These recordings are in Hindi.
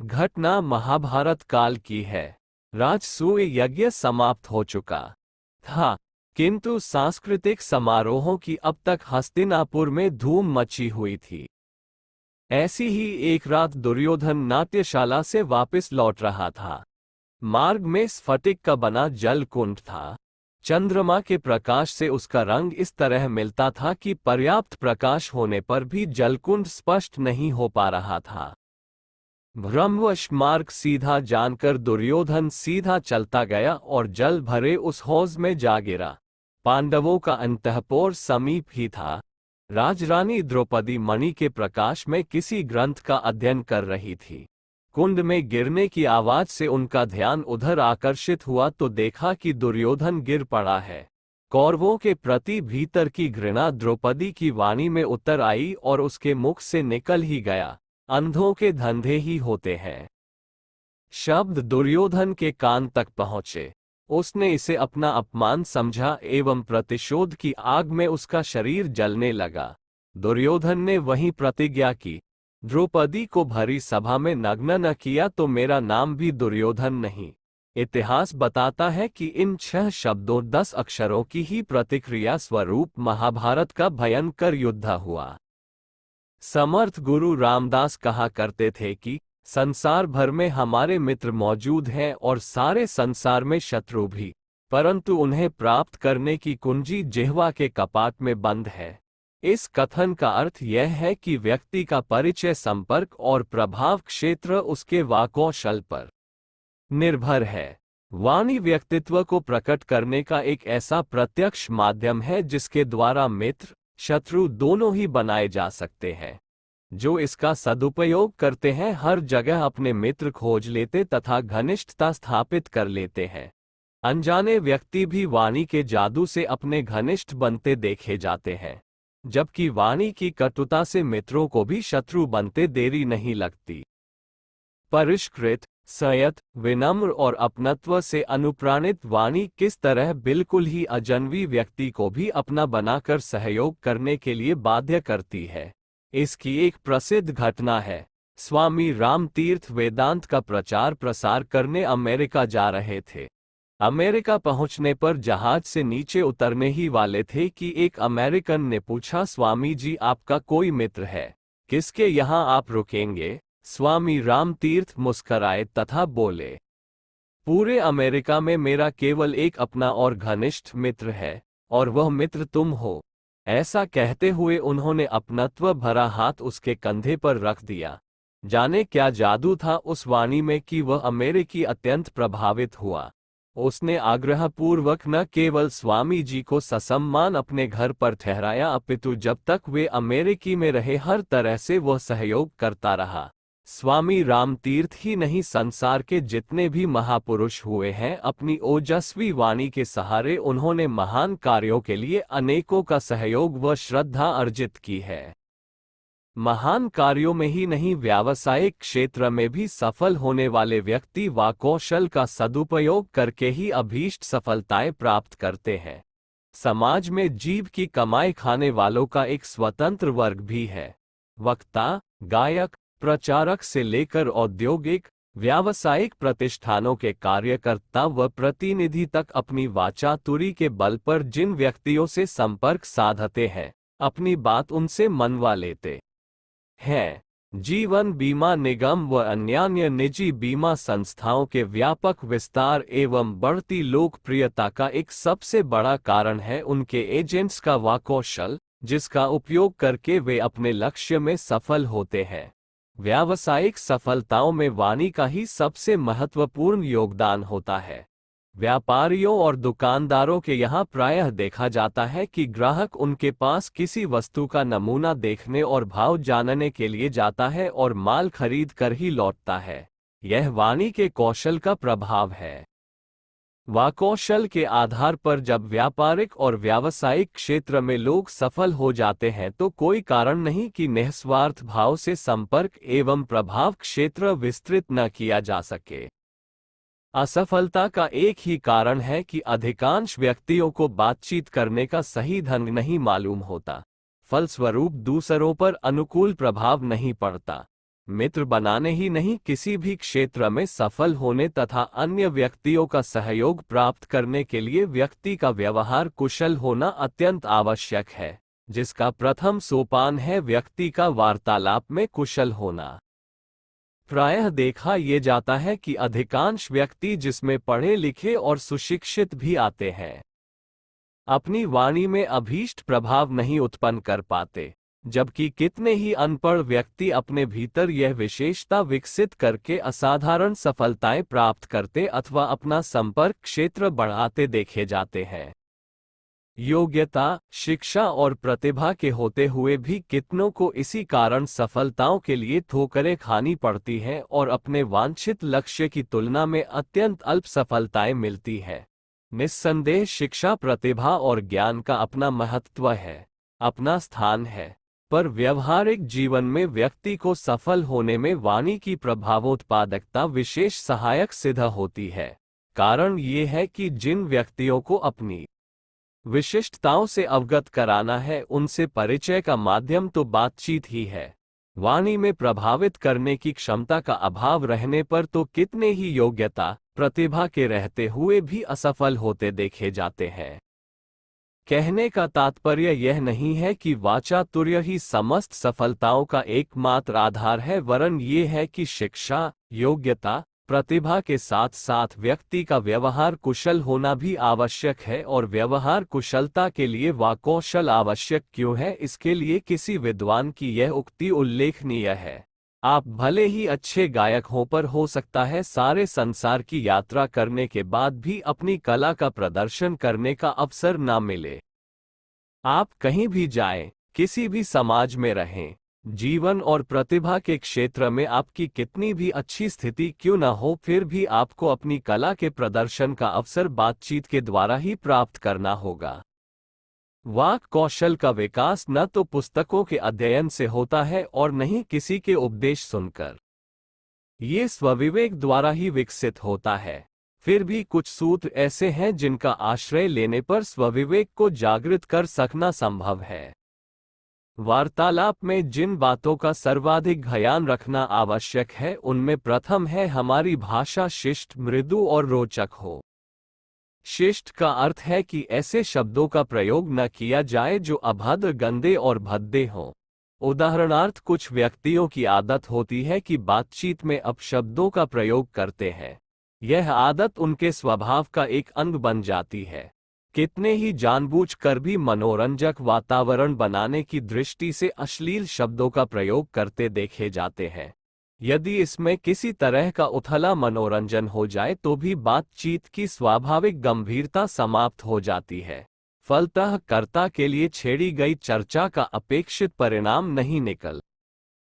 घटना महाभारत काल की है। राजसूय यज्ञ समाप्त हो चुका था, किंतु सांस्कृतिक समारोहों की अब तक हस्तिनापुर में धूम मची हुई थी। ऐसी ही एक रात दुर्योधन नाट्यशाला से वापस लौट रहा था। मार्ग में स्फटिक का बना जल कुंड था। चंद्रमा के प्रकाश से उसका रंग इस तरह मिलता था कि पर्याप्त प्रकाश होने पर भी जलकुंड स्पष्ट नहीं हो पा रहा था। भ्रमवश मार्ग सीधा जानकर दुर्योधन सीधा चलता गया और जल भरे उस हौज में जा गिरा। पांडवों का अंतःपुर समीप ही था। राजरानी द्रौपदी मणि के प्रकाश में किसी ग्रंथ का अध्ययन कर रही थी। कुंड में गिरने की आवाज से उनका ध्यान उधर आकर्षित हुआ तो देखा कि दुर्योधन गिर पड़ा है। कौरवों के प्रति भीतर की घृणा द्रौपदी की वाणी में उतर आई और उसके मुख से निकल ही गया, अंधों के धंधे ही होते हैं। शब्द दुर्योधन के कान तक पहुंचे। उसने इसे अपना अपमान समझा एवं प्रतिशोध की आग में उसका शरीर जलने लगा। दुर्योधन ने वहीं प्रतिज्ञा की, द्रौपदी को भरी सभा में नग्न न किया तो मेरा नाम भी दुर्योधन नहीं। इतिहास बताता है कि इन 6 शब्दों 10 अक्षरों की ही प्रतिक्रिया स्वरूप महाभारत का भयंकर युद्ध हुआ। समर्थ गुरु रामदास कहा करते थे कि संसार भर में हमारे मित्र मौजूद हैं और सारे संसार में शत्रु भी, परंतु उन्हें प्राप्त करने की कुंजी जिह्वा के कपाट में बंद है। इस कथन का अर्थ यह है कि व्यक्ति का परिचय, संपर्क और प्रभाव क्षेत्र उसके वाक्कौशल पर निर्भर है। वाणी व्यक्तित्व को प्रकट करने का एक ऐसा प्रत्यक्ष माध्यम है जिसके द्वारा मित्र शत्रु दोनों ही बनाए जा सकते हैं। जो इसका सदुपयोग करते हैं हर जगह अपने मित्र खोज लेते तथा घनिष्ठता स्थापित कर लेते हैं। अनजाने व्यक्ति भी वाणी के जादू से अपने घनिष्ठ बनते देखे जाते हैं, जबकि वाणी की कटुता से मित्रों को भी शत्रु बनते देरी नहीं लगती। परिष्कृत, संयत, विनम्र और अपनत्व से अनुप्राणित वाणी किस तरह बिल्कुल ही अजनबी व्यक्ति को भी अपना बनाकर सहयोग करने के लिए बाध्य करती है, इसकी एक प्रसिद्ध घटना है। स्वामी रामतीर्थ वेदांत का प्रचार प्रसार करने अमेरिका जा रहे थे। अमेरिका पहुंचने पर जहाज से नीचे उतरने ही वाले थे कि एक अमेरिकन ने पूछा, स्वामी जी आपका कोई मित्र है, किसके यहाँ आप रुकेंगे? स्वामी रामतीर्थ मुस्कराए तथा बोले, पूरे अमेरिका में मेरा केवल एक अपना और घनिष्ठ मित्र है, और वह मित्र तुम हो। ऐसा कहते हुए उन्होंने अपनत्व भरा हाथ उसके कंधे पर रख दिया। जाने क्या जादू था उस वाणी में कि वह अमेरिकी अत्यंत प्रभावित हुआ। उसने आग्रहपूर्वक न केवल स्वामी जी को ससम्मान अपने घर पर ठहराया, अपितु जब तक वे अमेरिकी में रहे हर तरह से वह सहयोग करता रहा। स्वामी रामतीर्थ ही नहीं, संसार के जितने भी महापुरुष हुए हैं, अपनी ओजस्वी वाणी के सहारे उन्होंने महान कार्यों के लिए अनेकों का सहयोग व श्रद्धा अर्जित की है। महान कार्यों में ही नहीं, व्यावसायिक क्षेत्र में भी सफल होने वाले व्यक्ति वाक्कौशल का सदुपयोग करके ही अभीष्ट सफलताएं प्राप्त करते हैं। समाज में जीव की कमाई खाने वालों का एक स्वतंत्र वर्ग भी है। वक्ता, गायक, प्रचारक से लेकर औद्योगिक, व्यावसायिक प्रतिष्ठानों के कार्यकर्ता व प्रतिनिधि तक अपनी वाचातुरी के बल पर जिन व्यक्तियों से संपर्क साधते हैं, अपनी बात उनसे मनवा लेते हैं। जीवन बीमा निगम व अन्य निजी बीमा संस्थाओं के व्यापक विस्तार एवं बढ़ती लोकप्रियता का एक सबसे बड़ा कारण है उनके एजेंट्स का वाक्कौशल, जिसका उपयोग करके वे अपने लक्ष्य में सफल होते हैं। व्यावसायिक सफलताओं में वाणी का ही सबसे महत्वपूर्ण योगदान होता है। व्यापारियों और दुकानदारों के यहाँ प्रायः देखा जाता है कि ग्राहक उनके पास किसी वस्तु का नमूना देखने और भाव जानने के लिए जाता है और माल खरीद कर ही लौटता है। यह वाणी के कौशल का प्रभाव है। वाक्कौशल के आधार पर जब व्यापारिक और व्यावसायिक क्षेत्र में लोग सफल हो जाते हैं तो कोई कारण नहीं कि निस्वार्थ भाव से संपर्क एवं प्रभाव क्षेत्र विस्तृत न किया जा सके। असफलता का एक ही कारण है कि अधिकांश व्यक्तियों को बातचीत करने का सही ढंग नहीं मालूम होता, फलस्वरूप दूसरों पर अनुकूल प्रभाव नहीं पड़ता। मित्र बनाने ही नहीं, किसी भी क्षेत्र में सफल होने तथा अन्य व्यक्तियों का सहयोग प्राप्त करने के लिए व्यक्ति का व्यवहार कुशल होना अत्यंत आवश्यक है, जिसका प्रथम सोपान है व्यक्ति का वार्तालाप में कुशल होना। प्रायः देखा ये जाता है कि अधिकांश व्यक्ति, जिसमें पढ़े लिखे और सुशिक्षित भी आते हैं, अपनी वाणी में अभीष्ट प्रभाव नहीं उत्पन्न कर पाते, जबकि कितने ही अनपढ़ व्यक्ति अपने भीतर यह विशेषता विकसित करके असाधारण सफलताएं प्राप्त करते अथवा अपना संपर्क क्षेत्र बढ़ाते देखे जाते हैं। योग्यता, शिक्षा और प्रतिभा के होते हुए भी कितनों को इसी कारण सफलताओं के लिए ठोकरें खानी पड़ती हैं और अपने वांछित लक्ष्य की तुलना में अत्यंत अल्प सफलताएं मिलती हैं। निस्संदेह शिक्षा, प्रतिभा और ज्ञान का अपना महत्व है, अपना स्थान है, पर व्यवहारिक जीवन में व्यक्ति को सफल होने में वाणी की प्रभावोत्पादकता विशेष सहायक सिद्ध होती है। कारण ये है कि जिन व्यक्तियों को अपनी विशिष्टताओं से अवगत कराना है, उनसे परिचय का माध्यम तो बातचीत ही है। वाणी में प्रभावित करने की क्षमता का अभाव रहने पर तो कितने ही योग्यता, प्रतिभा के रहते हुए भी असफल होते देखे जाते हैं। कहने का तात्पर्य यह नहीं है कि वाचातुर्य ही समस्त सफलताओं का एकमात्र आधार है, वरन ये है कि शिक्षा, योग्यता, प्रतिभा के साथ साथ व्यक्ति का व्यवहार कुशल होना भी आवश्यक है। और व्यवहार कुशलता के लिए वाक्कौशल आवश्यक क्यों है, इसके लिए किसी विद्वान की यह उक्ति उल्लेखनीय है, आप भले ही अच्छे गायक हों, पर हो सकता है सारे संसार की यात्रा करने के बाद भी अपनी कला का प्रदर्शन करने का अवसर ना मिले। आप कहीं भी जाएं, किसी भी समाज में रहें, जीवन और प्रतिभा के क्षेत्र में आपकी कितनी भी अच्छी स्थिति क्यों न हो, फिर भी आपको अपनी कला के प्रदर्शन का अवसर बातचीत के द्वारा ही प्राप्त करना होगा। वाक कौशल का विकास न तो पुस्तकों के अध्ययन से होता है और न ही किसी के उपदेश सुनकर, ये स्वविवेक द्वारा ही विकसित होता है। फिर भी कुछ सूत्र ऐसे हैं जिनका आश्रय लेने पर स्वविवेक को जागृत कर सकना संभव है। वार्तालाप में जिन बातों का सर्वाधिक ध्यान रखना आवश्यक है, उनमें प्रथम है हमारी भाषा शिष्ट, मृदु और रोचक हो। शिष्ट का अर्थ है कि ऐसे शब्दों का प्रयोग न किया जाए जो अभद्र, गंदे और भद्दे हों। उदाहरणार्थ, कुछ व्यक्तियों की आदत होती है कि बातचीत में अपशब्दों का प्रयोग करते हैं। यह आदत उनके स्वभाव का एक अंग बन जाती है। कितने ही जानबूझकर भी मनोरंजक वातावरण बनाने की दृष्टि से अश्लील शब्दों का प्रयोग करते देखे जाते हैं। यदि इसमें किसी तरह का उथला मनोरंजन हो जाए तो भी बातचीत की स्वाभाविक गंभीरता समाप्त हो जाती है। फलतः कर्ता के लिए छेड़ी गई चर्चा का अपेक्षित परिणाम नहीं निकल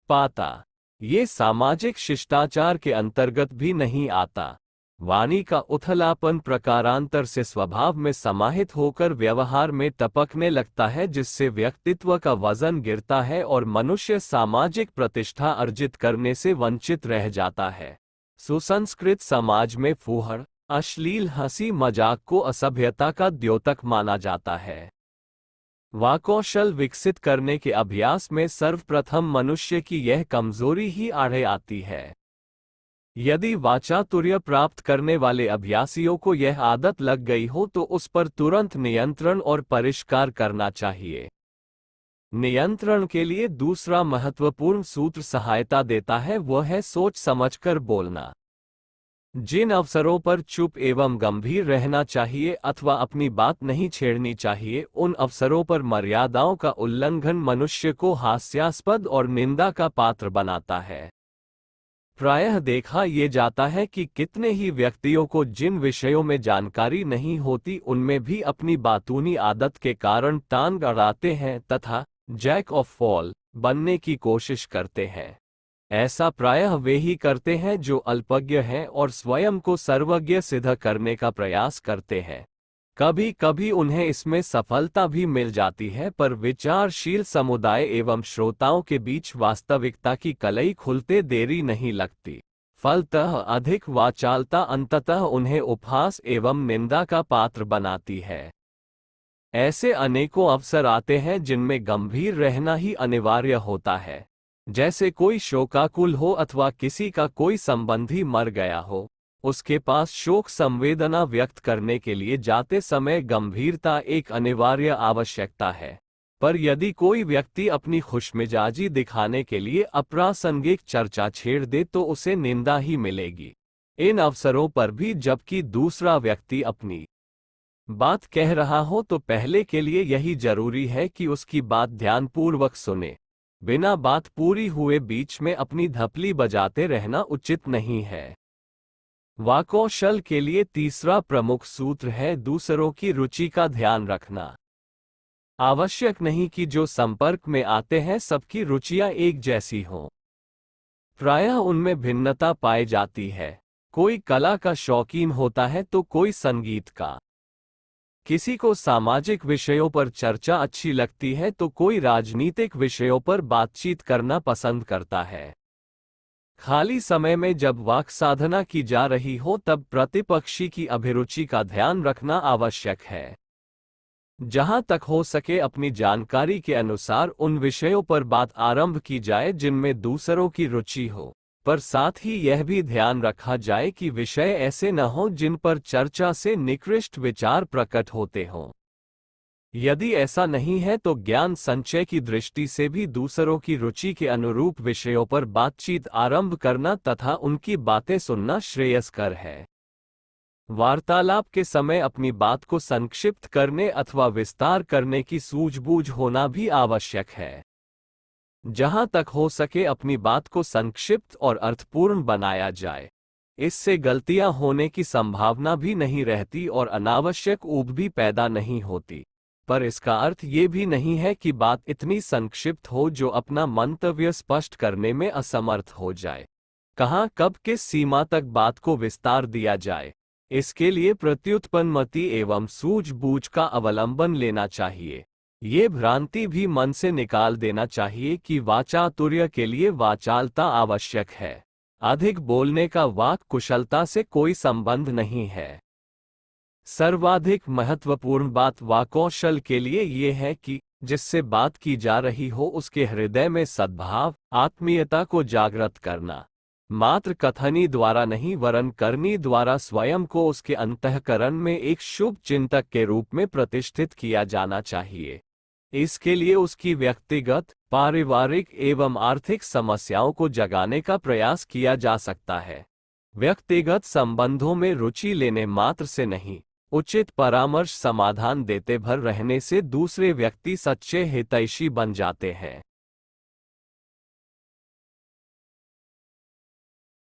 पाता। ये सामाजिक शिष्टाचार के अंतर्गत भी नहीं आता। वाणी का उथलापन प्रकारांतर से स्वभाव में समाहित होकर व्यवहार में टपकने लगता है, जिससे व्यक्तित्व का वजन गिरता है और मनुष्य सामाजिक प्रतिष्ठा अर्जित करने से वंचित रह जाता है। सुसंस्कृत समाज में फूहड़, अश्लील हंसी मजाक को असभ्यता का द्योतक माना जाता है। वाक्कौशल विकसित करने के अभ्यास में सर्वप्रथम मनुष्य की यह कमजोरी ही आड़े आती है। यदि वाचातुर्य प्राप्त करने वाले अभ्यासियों को यह आदत लग गई हो तो उस पर तुरंत नियंत्रण और परिष्कार करना चाहिए। नियंत्रण के लिए दूसरा महत्वपूर्ण सूत्र सहायता देता है, वह है सोच समझकर बोलना। जिन अवसरों पर चुप एवं गंभीर रहना चाहिए अथवा अपनी बात नहीं छेड़नी चाहिए, उन अवसरों पर मर्यादाओं का उल्लंघन मनुष्य को हास्यास्पद और निंदा का पात्र बनाता है। प्रायः देखा ये जाता है कि कितने ही व्यक्तियों को जिन विषयों में जानकारी नहीं होती, उनमें भी अपनी बातूनी आदत के कारण टांग अड़ाते हैं तथा जैक ऑफ ऑल बनने की कोशिश करते हैं। ऐसा प्रायः वे ही करते हैं जो अल्पज्ञ हैं और स्वयं को सर्वज्ञ सिद्ध करने का प्रयास करते हैं। कभी कभी उन्हें इसमें सफलता भी मिल जाती है, पर विचारशील समुदाय एवं श्रोताओं के बीच वास्तविकता की कलई खुलते देरी नहीं लगती। फलतः अधिक वाचालता अंततः उन्हें उपहास एवं निंदा का पात्र बनाती है। ऐसे अनेकों अवसर आते हैं जिनमें गंभीर रहना ही अनिवार्य होता है। जैसे कोई शोकाकुल हो अथवा किसी का कोई संबंधी मर गया हो, उसके पास शोक संवेदना व्यक्त करने के लिए जाते समय गंभीरता एक अनिवार्य आवश्यकता है। पर यदि कोई व्यक्ति अपनी खुशमिजाजी दिखाने के लिए अप्रासंगिक चर्चा छेड़ दे तो उसे निंदा ही मिलेगी। इन अवसरों पर भी जबकि दूसरा व्यक्ति अपनी बात कह रहा हो तो पहले के लिए यही जरूरी है कि उसकी बात ध्यानपूर्वक सुने। बिना बात पूरी हुए बीच में अपनी धपली बजाते रहना उचित नहीं है। वाक्कौशल के लिए तीसरा प्रमुख सूत्र है दूसरों की रुचि का ध्यान रखना। आवश्यक नहीं कि जो संपर्क में आते हैं सबकी रुचियां एक जैसी हों। प्रायः उनमें भिन्नता पाई जाती है। कोई कला का शौकीन होता है तो कोई संगीत का। किसी को सामाजिक विषयों पर चर्चा अच्छी लगती है तो कोई राजनीतिक विषयों पर बातचीत करना पसंद करता है। खाली समय में जब वाक् साधना की जा रही हो तब प्रतिपक्षी की अभिरुचि का ध्यान रखना आवश्यक है। जहां तक हो सके अपनी जानकारी के अनुसार उन विषयों पर बात आरंभ की जाए जिनमें दूसरों की रुचि हो, पर साथ ही यह भी ध्यान रखा जाए कि विषय ऐसे न हों जिन पर चर्चा से निकृष्ट विचार प्रकट होते हों। यदि ऐसा नहीं है तो ज्ञान संचय की दृष्टि से भी दूसरों की रुचि के अनुरूप विषयों पर बातचीत आरंभ करना तथा उनकी बातें सुनना श्रेयस्कर है। वार्तालाप के समय अपनी बात को संक्षिप्त करने अथवा विस्तार करने की सूझबूझ होना भी आवश्यक है। जहां तक हो सके अपनी बात को संक्षिप्त और अर्थपूर्ण बनाया जाए। इससे गलतियां होने की संभावना भी नहीं रहती और अनावश्यक ऊब भी पैदा नहीं होती। पर इसका अर्थ ये भी नहीं है कि बात इतनी संक्षिप्त हो जो अपना मंतव्य स्पष्ट करने में असमर्थ हो जाए। कहाँ कब किस सीमा तक बात को विस्तार दिया जाए, इसके लिए प्रत्युत्पन्नमति एवं सूझबूझ का अवलंबन लेना चाहिए। ये भ्रांति भी मन से निकाल देना चाहिए कि वाचातुर्य के लिए वाचालता आवश्यक है। अधिक बोलने का वाक् कुशलता से कोई संबंध नहीं है। सर्वाधिक महत्वपूर्ण बात वाक्कौशल के लिए ये है कि जिससे बात की जा रही हो उसके हृदय में सद्भाव, आत्मीयता को जागृत करना। मात्र कथनी द्वारा नहीं वरन करनी द्वारा स्वयं को उसके अंतःकरण में एक शुभ चिंतक के रूप में प्रतिष्ठित किया जाना चाहिए। इसके लिए उसकी व्यक्तिगत, पारिवारिक एवं आर्थिक समस्याओं को जगाने का प्रयास किया जा सकता है। व्यक्तिगत संबंधों में रुचि लेने मात्र से नहीं, उचित परामर्श समाधान देते भर रहने से दूसरे व्यक्ति सच्चे हितैषी बन जाते हैं।